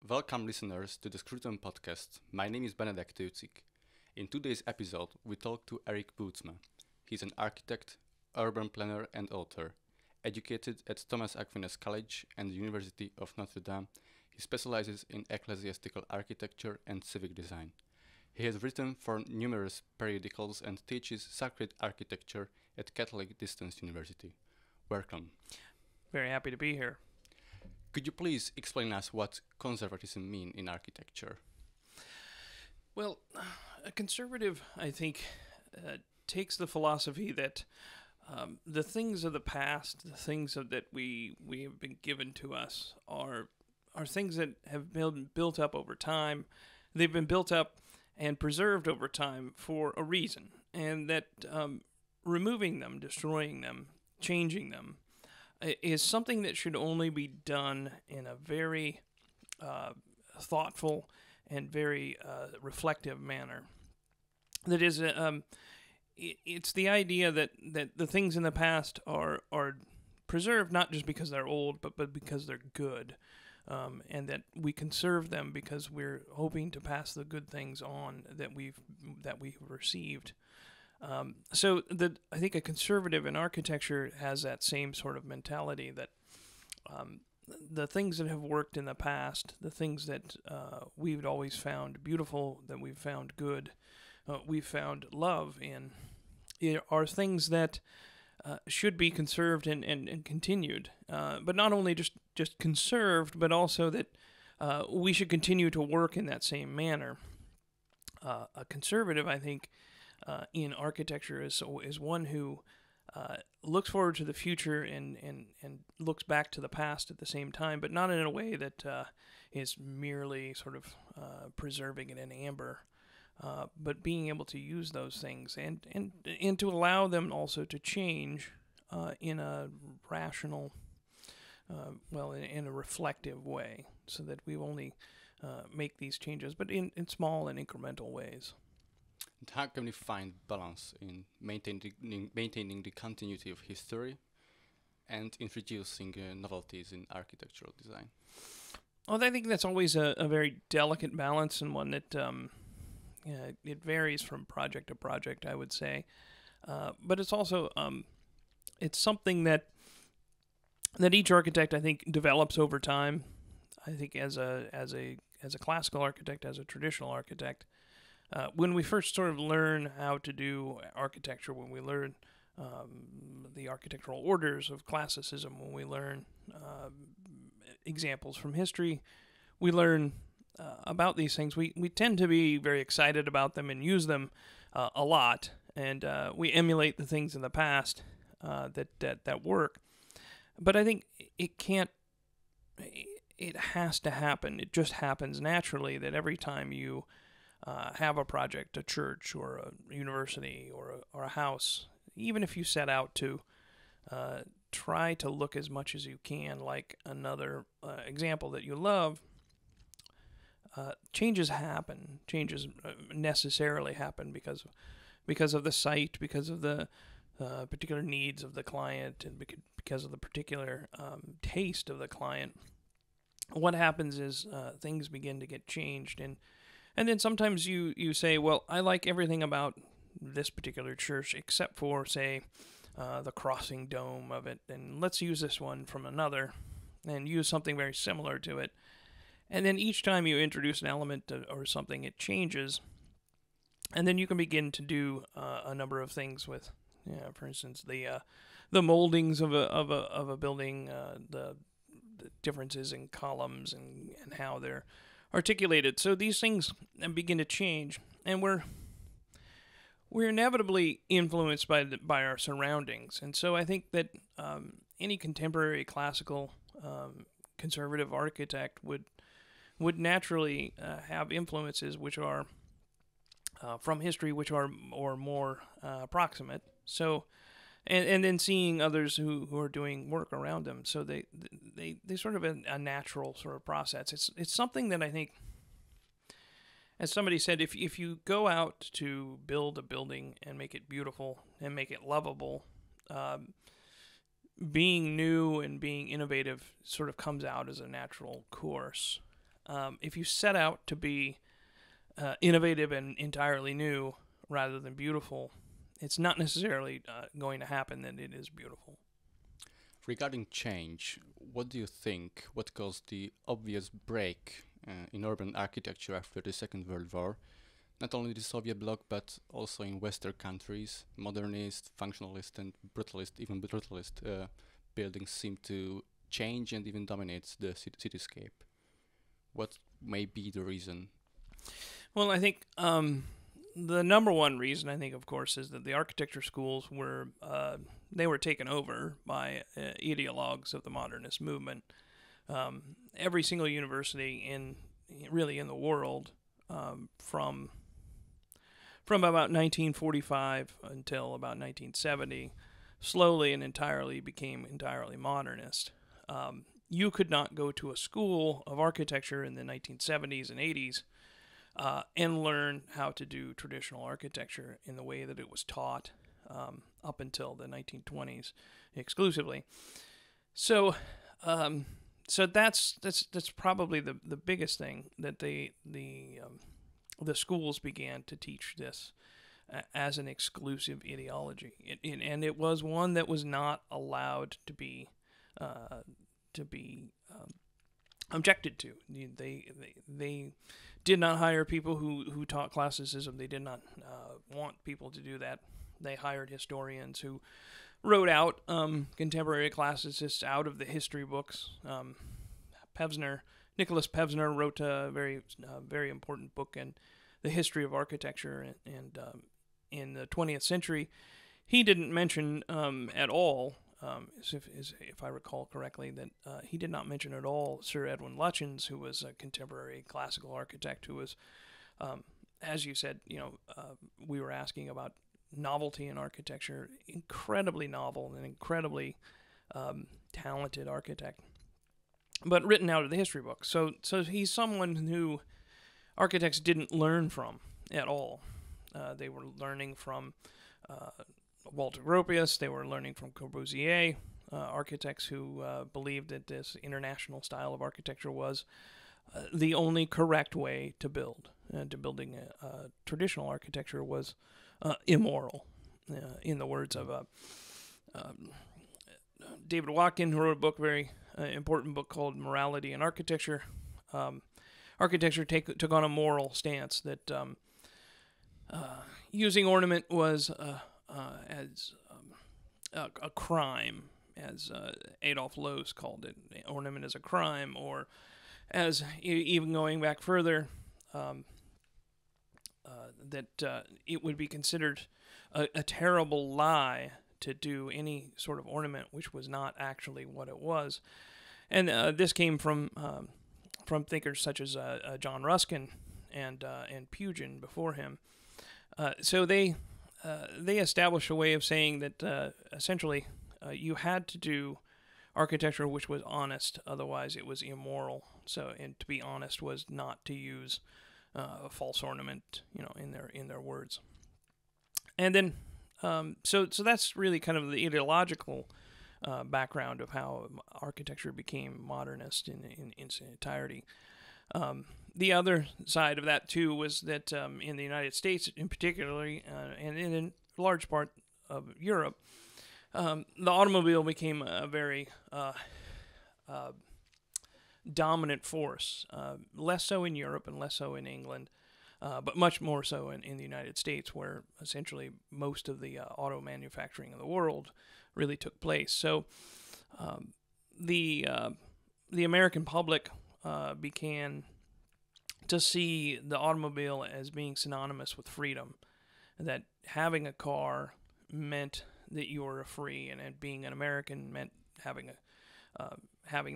Welcome listeners to the Scruton podcast. My name is Benedek Tőcik. In today's episode, we talk to Erik Bootsma. He's an architect, urban planner and author. Educated at Thomas Aquinas College and the University of Notre Dame, he specializes in ecclesiastical architecture and civic design. He has written for numerous periodicals and teaches sacred architecture at Catholic Distance University. Welcome. Very happy to be here. Could you please explain us what conservatism means in architecture? Well, a conservative, I think, takes the philosophy that the things of the past, the things that we have been given to us, are things that have been built up over time. They've been built up and preserved over time for a reason, and that removing them, destroying them, changing them, is something that should only be done in a very thoughtful and very reflective manner. That is, it's the idea that the things in the past are preserved not just because they're old, but because they're good, and that we conserve them because we're hoping to pass the good things on that we've received. So I think a conservative in architecture has that same sort of mentality that the things that have worked in the past, the things that we've always found beautiful, that we've found good, we've found love in, are things that should be conserved and continued. But not only just conserved, but also that we should continue to work in that same manner. A conservative, I think, in architecture is one who looks forward to the future and looks back to the past at the same time, but not in a way that is merely sort of preserving it in amber, but being able to use those things and to allow them also to change in a rational, in a reflective way, so that we only make these changes, but in small and incremental ways. And how can we find balance in maintaining the continuity of history and introducing novelties in architectural design? Well, I think that's always a very delicate balance, and one that it varies from project to project, I would say. But it's also it's something that each architect, I think, develops over time. I think as a classical architect, as a traditional architect, when we first sort of learn how to do architecture, when we learn the architectural orders of classicism, when we learn examples from history, we learn about these things. We tend to be very excited about them and use them a lot, and we emulate the things in the past that work. But I think it has to happen. It just happens naturally that every time you have a project, a church or a university or a house, even if you set out to try to look as much as you can like another example that you love, changes happen. Changes necessarily happen because of the site, because of the particular needs of the client, and because of the particular taste of the client. What happens is things begin to get changed, and then sometimes you say, well, I like everything about this particular church except for, say, the crossing dome of it, and let's use this one from another and use something very similar to it. And then each time you introduce an element or something, it changes, and then you can begin to do a number of things with, for instance, the moldings of a building, the differences in columns and how they're articulated. So these things begin to change, and we're inevitably influenced by our surroundings. And so I think that any contemporary classical conservative architect would naturally have influences which are from history, which are more proximate. So, and then seeing others who are doing work around them. So they sort of a natural sort of process. It's something that I think, as somebody said, if you go out to build a building and make it beautiful and make it lovable, being new and being innovative sort of comes out as a natural course. if you set out to be innovative and entirely new rather than beautiful, it's not necessarily going to happen that it is beautiful. Regarding change, what do you think? What caused the obvious break in urban architecture after the Second World War? Not only the Soviet bloc, but also in Western countries, modernist, functionalist, and even brutalist buildings seem to change and even dominate the cityscape. What may be the reason? Well, I think the number one reason, I think, of course, is that the architecture schools were taken over by ideologues of the modernist movement. Every single university in the world, from about 1945 until about 1970, slowly and entirely became entirely modernist. You could not go to a school of architecture in the 1970s and 80s and learn how to do traditional architecture in the way that it was taught up until the 1920s exclusively. So that's probably the biggest thing, that the schools began to teach this as an exclusive ideology, and it was one that was not allowed to be objected to. They did not hire people who taught classicism. They did not want people to do that. They hired historians who wrote out contemporary classicists out of the history books. Nicholas Pevsner wrote a very important book in the history of architecture, and in the 20th century, he didn't mention at all, if I recall correctly, that he did not mention at all Sir Edwin Lutyens, who was a contemporary classical architect, who was, as you said, we were asking about novelty in architecture, incredibly novel and incredibly talented architect, but written out of the history book. So he's someone who architects didn't learn from at all. They were learning from Walter Gropius. They were learning from Corbusier, architects who believed that this international style of architecture was the only correct way to build. Building a traditional architecture was immoral, in the words of David Watkin, who wrote a book, very important book called Morality in Architecture. Architecture took on a moral stance that using ornament was as a crime, as Adolf Loos called it. Ornament is a crime, or as even going back further, that it would be considered a terrible lie to do any sort of ornament which was not actually what it was. And this came from thinkers such as John Ruskin and Pugin before him. So they established a way of saying that essentially you had to do architecture which was honest, otherwise it was immoral. So, and to be honest was not to use a false ornament, in their words. And then, so that's really kind of the ideological background of how architecture became modernist in its entirety. The other side of that too was that in the United States, in particularly, and in a large part of Europe, the automobile became a very dominant force. Less so in Europe and less so in England, but much more so in the United States, where essentially most of the auto manufacturing in the world really took place. So the American public began to see the automobile as being synonymous with freedom, that having a car meant that you were free, and being an American meant having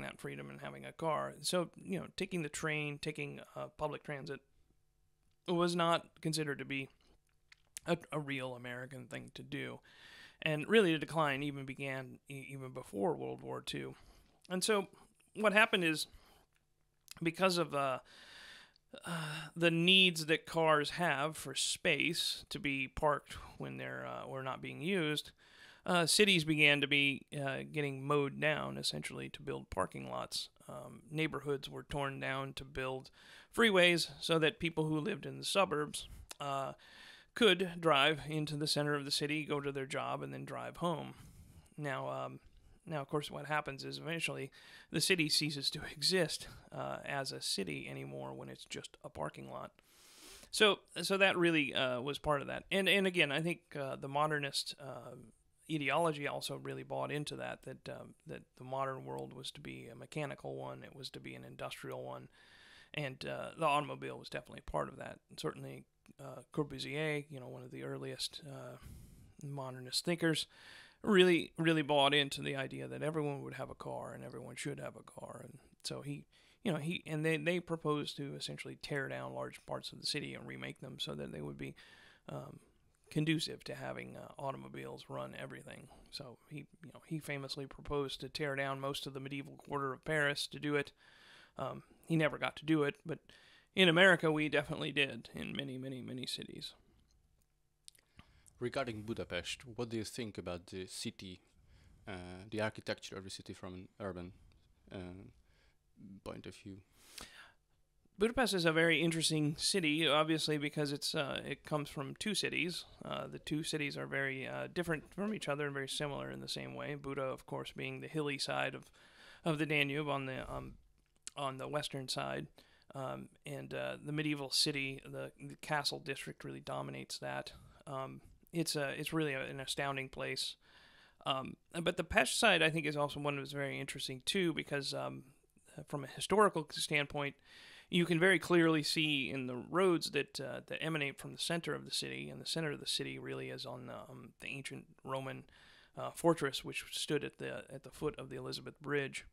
that freedom and having a car. So, taking the train, taking public transit was not considered to be a real American thing to do. And really the decline even began even before World War II. And so what happened is, because of the needs that cars have for space to be parked when they're or not being used, cities began to be getting mowed down, essentially, to build parking lots. Neighborhoods were torn down to build freeways so that people who lived in the suburbs could drive into the center of the city, go to their job, and then drive home. Now, of course, what happens is eventually the city ceases to exist as a city anymore when it's just a parking lot. So that really was part of that. And again, I think the modernist ideology also really bought into that the modern world was to be a mechanical one, it was to be an industrial one, and the automobile was definitely part of that. And certainly Corbusier, one of the earliest modernist thinkers, really bought into the idea that everyone would have a car and everyone should have a car. And so they proposed to essentially tear down large parts of the city and remake them so that they would be conducive to having automobiles run everything. So he famously proposed to tear down most of the medieval quarter of Paris to do it. He never got to do it, but in America we definitely did in many cities. Regarding Budapest, what do you think about the city, the architecture of the city from an urban point of view? Budapest is a very interesting city, obviously, because it comes from two cities. The two cities are very different from each other and very similar in the same way. Buda, of course, being the hilly side of the Danube on the western side, and the medieval city, the castle district, really dominates that. It's really an astounding place. But the Pest side, I think, is also one that's very interesting too, because from a historical standpoint, you can very clearly see in the roads that emanate from the center of the city, and the center of the city really is on the ancient Roman fortress, which stood at the foot of the Elizabeth Bridge.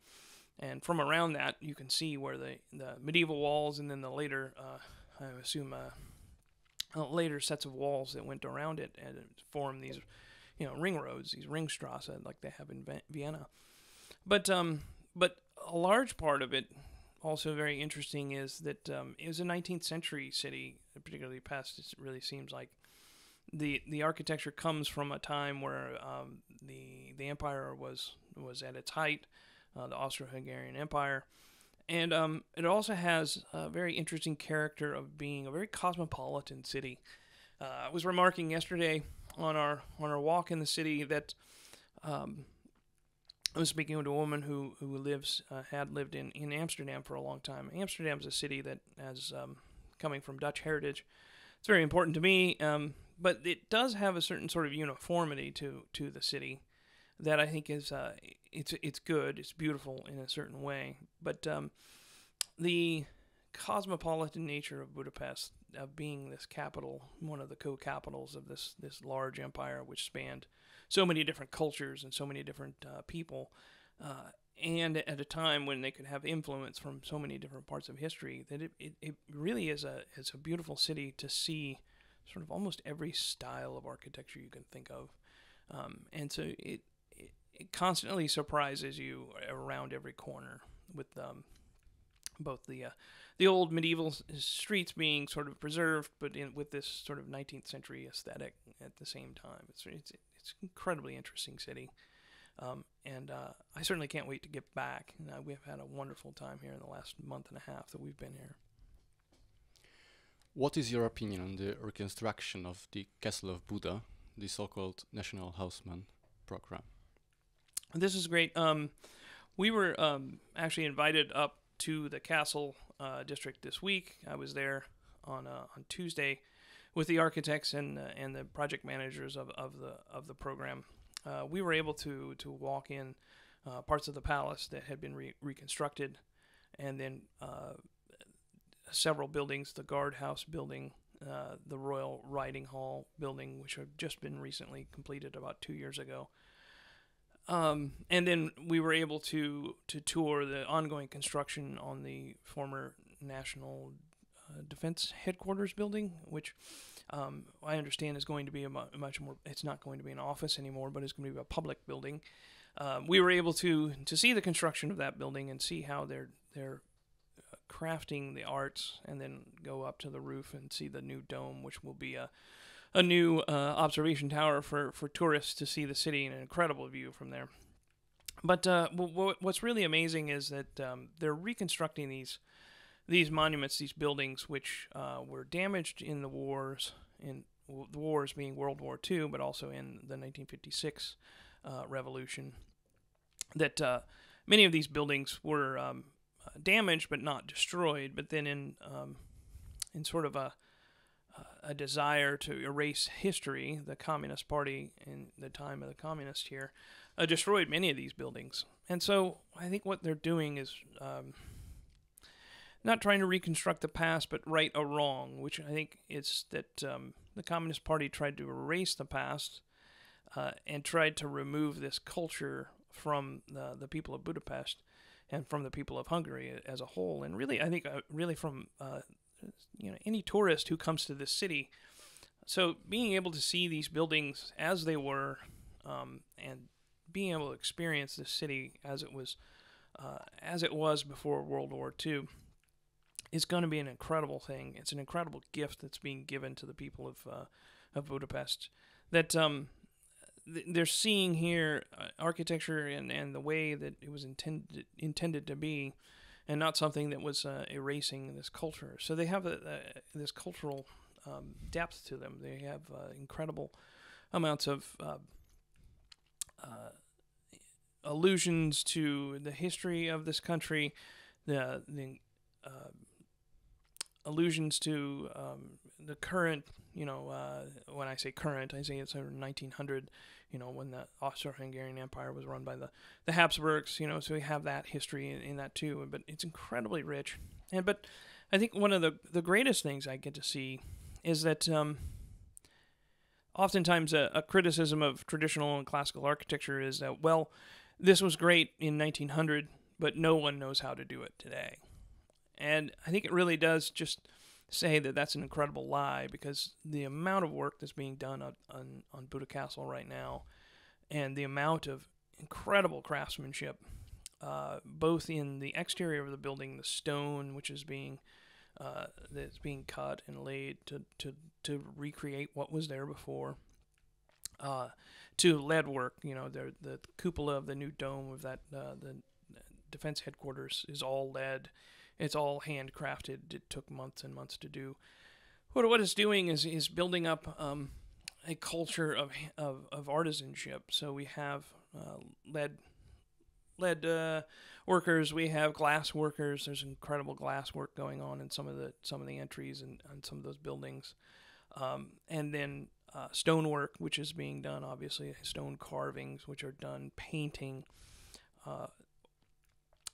And from around that, you can see where the medieval walls, and then the later, I assume, later sets of walls that went around it and formed these, ring roads, these Ringstrasse, like they have in Vienna. But a large part of it, also very interesting, is that it was a 19th century city, particularly Pest. It really seems like the architecture comes from a time where the empire was at its height, the Austro-Hungarian Empire, and it also has a very interesting character of being a very cosmopolitan city. I was remarking yesterday on our walk in the city that I was speaking with a woman who had lived in Amsterdam for a long time. Amsterdam's a city that has coming from Dutch heritage. It's very important to me, but it does have a certain sort of uniformity to the city that I think is it's good, it's beautiful in a certain way. But the cosmopolitan nature of Budapest, of being this capital, one of the co-capitals of this large empire which spanned so many different cultures and so many different people, and at a time when they could have influence from so many different parts of history, that it really is a beautiful city to see sort of almost every style of architecture you can think of. And so it constantly surprises you around every corner with both the old medieval streets being sort of preserved, but with this sort of 19th century aesthetic at the same time. It's an incredibly interesting city, and I certainly can't wait to get back. We've had a wonderful time here in the last month and a half that we've been here. What is your opinion on the reconstruction of the Castle of Buda, the so-called National Houseman program? This is great. We were actually invited up to the castle district this week. I was there on Tuesday with the architects and the project managers of the program. We were able to walk in parts of the palace that had been reconstructed, and then several buildings: the guardhouse building, the Royal Riding Hall building, which had just been recently completed about 2 years ago. And then we were able to tour the ongoing construction on the former National Defense Headquarters building, which I understand is going to be a much more, it's not going to be an office anymore, but it's going to be a public building. We were able to see the construction of that building and see how they're crafting the arts, and then go up to the roof and see the new dome, which will be a new observation tower for tourists to see the city, and an incredible view from there. But what's really amazing is that they're reconstructing these monuments, these buildings, which were damaged in the wars, in the wars being World War II, but also in the 1956 revolution. That many of these buildings were damaged but not destroyed. But then in sort of a desire to erase history, the Communist Party in the time of the communists here destroyed many of these buildings. And so I think what they're doing is not trying to reconstruct the past, but right a wrong, which I think is that the Communist Party tried to erase the past and tried to remove this culture from the people of Budapest and from the people of Hungary as a whole. And really, I think really from any tourist who comes to this city. So being able to see these buildings as they were and being able to experience this city as it was before World War II is going to be an incredible thing. It's an incredible gift that's being given to the people of Budapest. That they're seeing here architecture and the way that it was intended to be, and not something that was erasing this culture. So they have this cultural depth to them. They have incredible amounts of allusions to the history of this country, the allusions to the current, when I say current, I say it's 1900, when the Austro-Hungarian Empire was run by the Habsburgs, so we have that history in that too, but it's incredibly rich. But I think one of the greatest things I get to see is that oftentimes a criticism of traditional and classical architecture is that, well, this was great in 1900, but no one knows how to do it today. And I think it really does just say that that's an incredible lie, because the amount of work that's being done on Buda Castle right now, and the amount of incredible craftsmanship, both in the exterior of the building, the stone which is that's being cut and laid to recreate what was there before, to lead work. The cupola of the new dome of that the defense headquarters is all lead. It's all handcrafted. It took months and months to do. What it's doing is building up a culture of artisanship. So we have lead workers. We have glass workers. There's incredible glass work going on in some of the entries and some of those buildings. And then stonework, which is being done, obviously stone carvings, which are done, painting.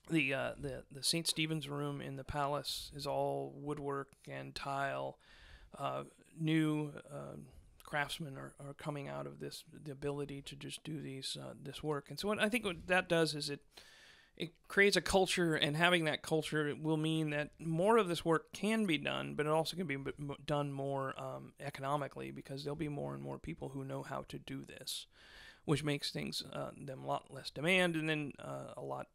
The St. Stephen's room in the palace is all woodwork and tile. New craftsmen are coming out of the ability to just do this work. And so I think what that does is it creates a culture, and having that culture will mean that more of this work can be done, but it also can be done more economically, because there'll be more and more people who know how to do this, which makes things them a lot less demand, and then a lot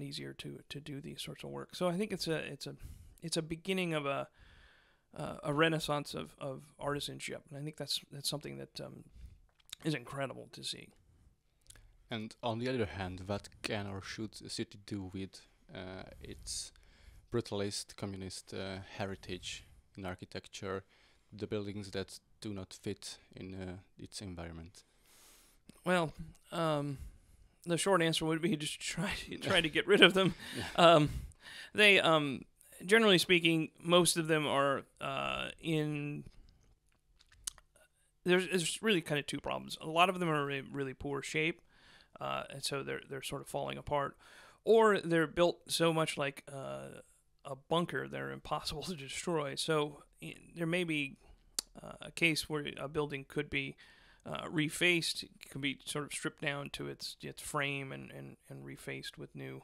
easier to do these sorts of work. So I think it's a beginning of a renaissance of artisanship, and I think that's something that is incredible to see. And on the other hand, what can or should a city do with its brutalist communist heritage in architecture, the buildings that do not fit in its environment? Well, the short answer would be just try to get rid of them. They, generally speaking, most of them are in. There's really kind of two problems. A lot of them are in really poor shape, and so they're sort of falling apart, or they're built so much like a bunker they're impossible to destroy. So there may be a case where a building could be refaced, can be sort of stripped down to its frame and refaced with new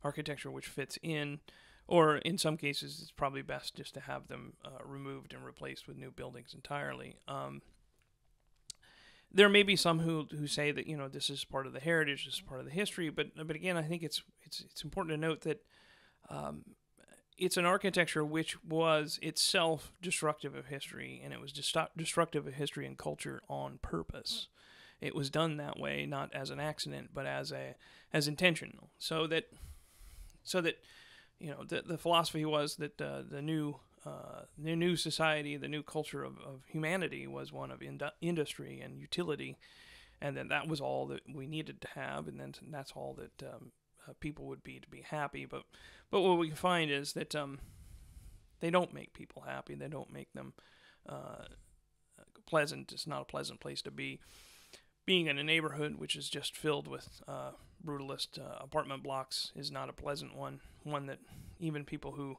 architecture which fits in, or in some cases it's probably best just to have them removed and replaced with new buildings entirely. There may be some who say that this is part of the heritage, this is part of the history, but again, I think it's important to note that it's an architecture which was itself destructive of history, and it was destructive of history and culture on purpose. It was done that way, not as an accident, but as intentional. So that the philosophy was that the new society, the new culture of humanity was one of industry and utility, and that was all that we needed to have, and then that's all that people would be to be happy. But what we find is that they don't make people happy. They don't make them pleasant. It's not a pleasant place to be. Being in a neighborhood which is just filled with brutalist apartment blocks is not a pleasant one. One that even people who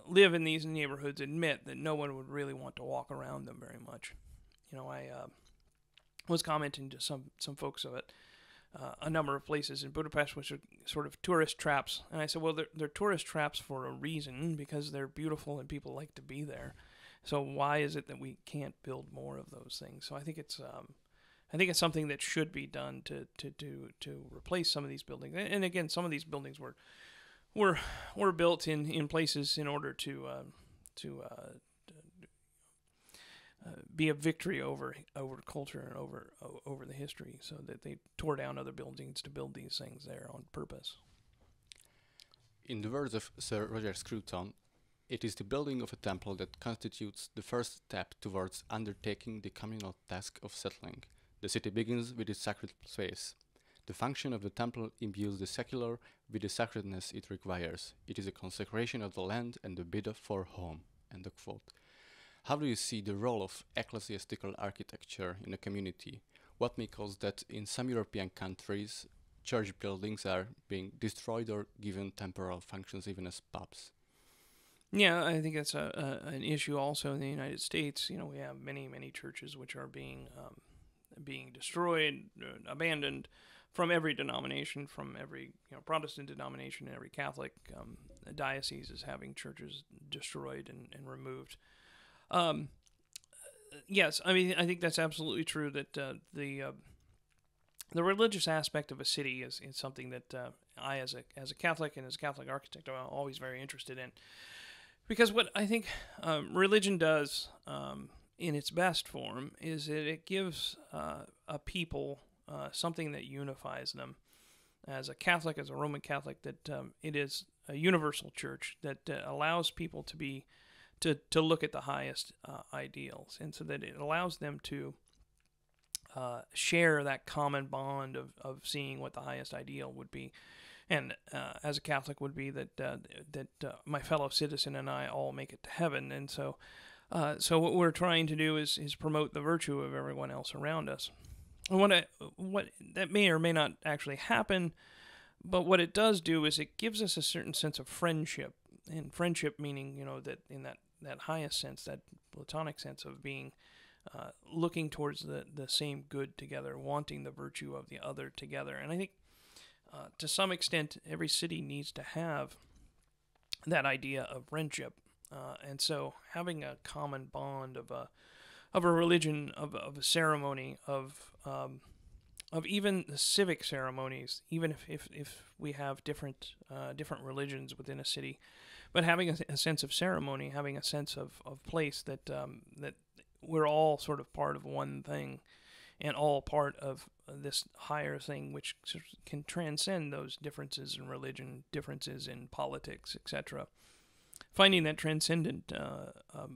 live in these neighborhoods admit that no one would really want to walk around them very much. I was commenting to some folks of it. A number of places in Budapest which are sort of tourist traps. And I said, well, they're tourist traps for a reason, because they're beautiful and people like to be there. So why is it that we can't build more of those things? So I think it's something that should be done to replace some of these buildings. And again, some of these buildings were built in places in order to be a victory over culture and over the history, so that they tore down other buildings to build these things there on purpose. In the words of Sir Roger Scruton, it is the building of a temple that constitutes the first step towards undertaking the communal task of settling. The city begins with its sacred space. The function of the temple imbues the secular with the sacredness it requires. It is a consecration of the land and the bid for home. End of quote. How do you see the role of ecclesiastical architecture in a community? What may cause that in some European countries, church buildings are being destroyed or given temporal functions, even as pubs? Yeah, I think that's an issue also in the United States. We have many churches which are being destroyed, abandoned, from every denomination, from every Protestant denomination, and every Catholic diocese is having churches destroyed and removed. Yes, I mean, I think that's absolutely true, that the religious aspect of a city is something that I, as a Catholic and as a Catholic architect, I'm always very interested in. Because what I think religion does in its best form is that it gives a people something that unifies them. As a Catholic, as a Roman Catholic, that it is a universal church that allows people to look at the highest ideals, and so that it allows them to share that common bond of seeing what the highest ideal would be. And as a Catholic would be that my fellow citizen and I all make it to heaven. And so what we're trying to do is promote the virtue of everyone else around us. And what that may or may not actually happen, but what it does do is it gives us a certain sense of friendship. And friendship meaning, that in that highest sense, that Platonic sense of being looking towards the same good together, wanting the virtue of the other together. And I think to some extent, every city needs to have that idea of friendship, and so having a common bond of a religion, of a ceremony, of even the civic ceremonies, even if we have different religions within a city, but having a sense of ceremony, having a sense of place that that we're all sort of part of one thing, and all part of this higher thing, which can transcend those differences in religion, differences in politics, etc. Finding that transcendent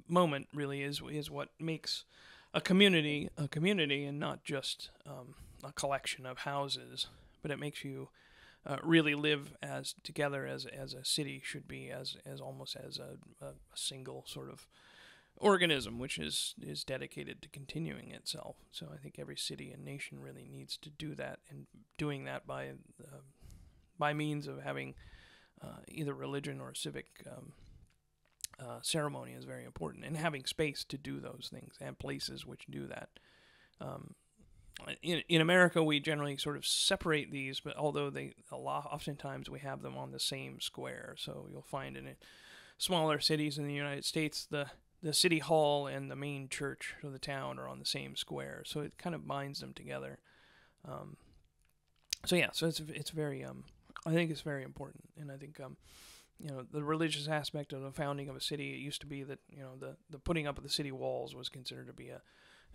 moment really is what makes a community, and not just a collection of houses, but it makes you really live as together as a city should be, as almost as a single sort of organism, which is dedicated to continuing itself. So I think every city and nation really needs to do that, and doing that by means of having either religion or civic ceremony is very important, and having space to do those things and places which do that. In America, we generally sort of separate these, but although oftentimes we have them on the same square. So you'll find in smaller cities in the United States, the city hall and the main church of the town are on the same square, so it kind of binds them together. So it's very I think it's very important, and I think the religious aspect of the founding of a city. It used to be that the putting up of the city walls was considered to be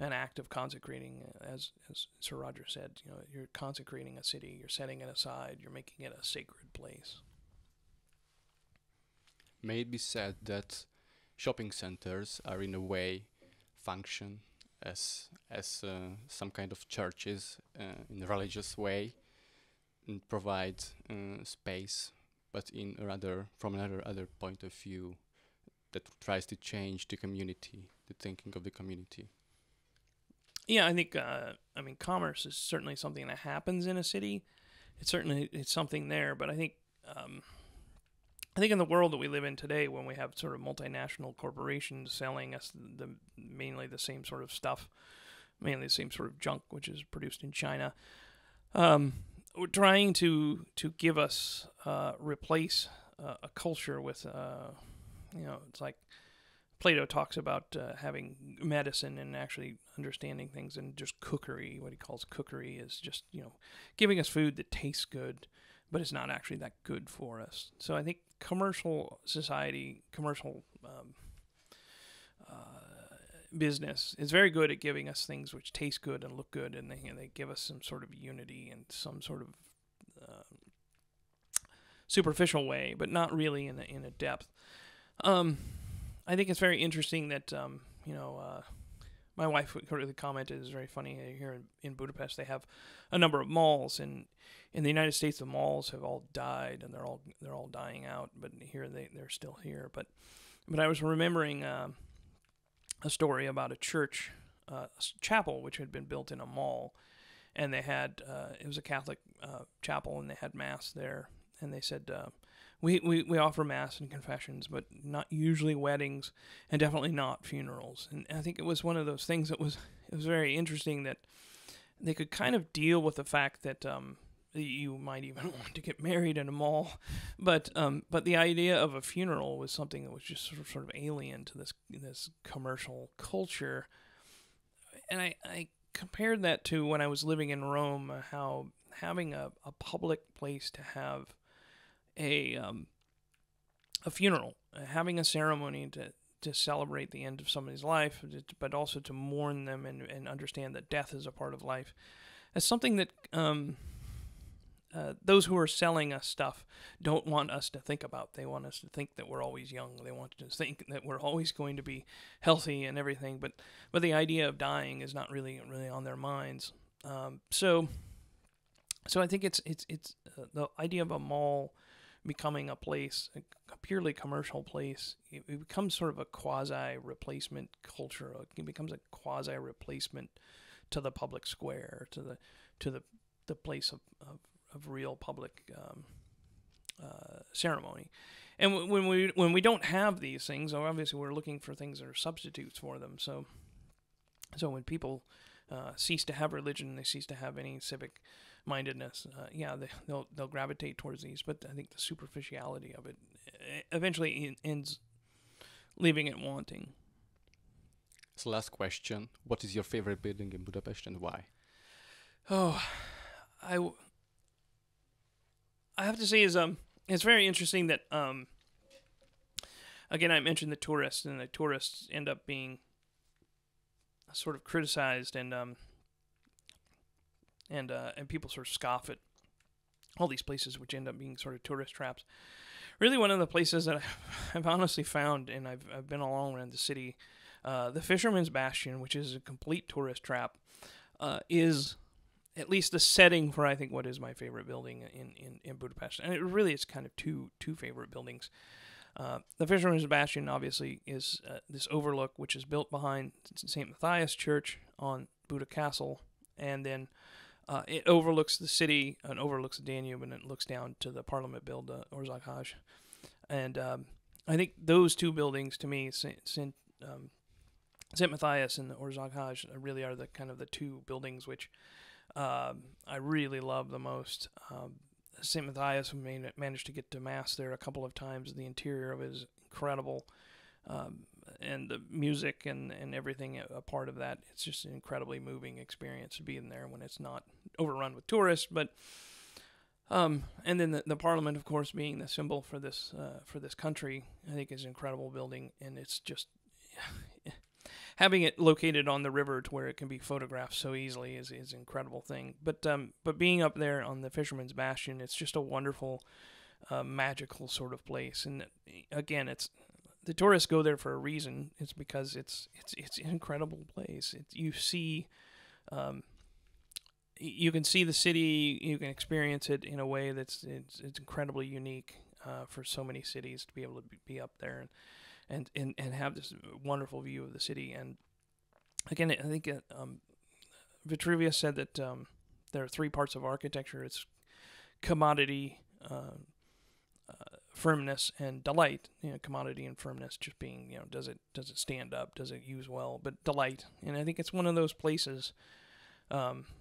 an act of consecrating, as Sir Roger said. You're consecrating a city, you're setting it aside, you're making it a sacred place. May it be said that shopping centers are in a way function as some kind of churches in a religious way, and provide space, but in from another point of view that tries to change the community, the thinking of the community. Yeah, I think commerce is certainly something that happens in a city. It's something there, but I think in the world that we live in today, when we have sort of multinational corporations selling us mainly the same sort of stuff, mainly the same sort of junk which is produced in China, we're trying to give us replace a culture with it's like Plato talks about having medicine and actually understanding things, and just cookery. What he calls cookery is just giving us food that tastes good, but it's not actually that good for us. So I think commercial society, commercial business is very good at giving us things which taste good and look good, and they give us some sort of unity and some sort of superficial way, but not really in a depth. I think it's very interesting that my wife really commented. It's very funny here in Budapest. They have a number of malls, and in the United States, the malls have all died, and they're all dying out. But here they're still here. But I was remembering a story about a church, a chapel which had been built in a mall, and they had it was a Catholic chapel, and they had mass there, and they said, we offer mass and confessions, but not usually weddings, and definitely not funerals. And I think it was one of those things that was very interesting, that they could kind of deal with the fact that you might even want to get married in a mall, but the idea of a funeral was something that was just sort of alien to this commercial culture. And I compared that to when I was living in Rome, how having a public place to have a funeral, having a ceremony to celebrate the end of somebody's life, but also to mourn them and understand that death is a part of life. That's something that those who are selling us stuff don't want us to think about. They want us to think that we're always young. They want to think that we're always going to be healthy and everything. But the idea of dying is not really on their minds. So I think it's the idea of a mall becoming a place, a purely commercial place. It becomes sort of a quasi-replacement culture. It becomes a quasi-replacement to the public square, to the place of real public ceremony. And when we don't have these things, obviously we're looking for things that are substitutes for them. So when people cease to have religion, they cease to have any civic mindedness, they'll gravitate towards these. But I think the superficiality of it eventually ends leaving it wanting. So last question, what is your favorite building in Budapest and why? Oh, I have to say it's very interesting that again, I mentioned the tourists, and the tourists end up being sort of criticized, and people sort of scoff at all these places which end up being sort of tourist traps. Really, one of the places that I've honestly found, and I've been all around the city, the Fisherman's Bastion, which is a complete tourist trap, is at least the setting for, I think, what is my favorite building in Budapest. And it really is kind of two favorite buildings. The Fisherman's Bastion, obviously, is this overlook, which is built behind St. Matthias Church on Buda Castle, and then it overlooks the city and overlooks the Danube, and it looks down to the Parliament building, Országház. And I think those two buildings, to me, St. Matthias and the Országház, really are the kind of the two buildings which I really love the most. St. Matthias, managed to get to Mass there a couple of times. The interior of it is incredible. And the music and everything a part of that. It's just an incredibly moving experience to be in there when it's not overrun with tourists. But And then the Parliament, of course, being the symbol for this country, I think is an incredible building, and it's just having it located on the river to where it can be photographed so easily is an incredible thing. But being up there on the Fisherman's Bastion, it's just a wonderful, magical sort of place. And again, the tourists go there for a reason. It's because it's an incredible place. You see. You can see the city. You can experience it in a way it's incredibly unique for so many cities to be able to be up there and have this wonderful view of the city. And again, I think Vitruvius said that there are three parts of architecture. It's commodity, firmness, and delight. Commodity and firmness just being, does it stand up? Does it use well? But delight, and I think it's one of those places.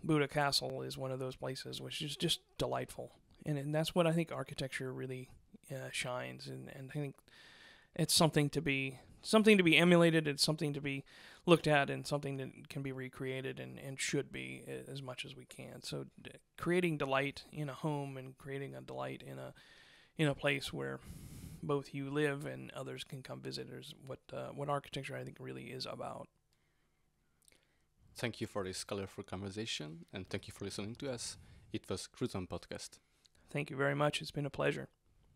Buda Castle is one of those places which is just delightful, and that's what I think architecture really shines. And I think it's something to be emulated. It's something to be looked at, and something that can be recreated and should be as much as we can. So creating delight in a home and creating a delight in a place where both you live and others can come visit is what architecture I think really is about. Thank you for this colorful conversation, and thank you for listening to us. It was Cruton Podcast. Thank you very much. It's been a pleasure.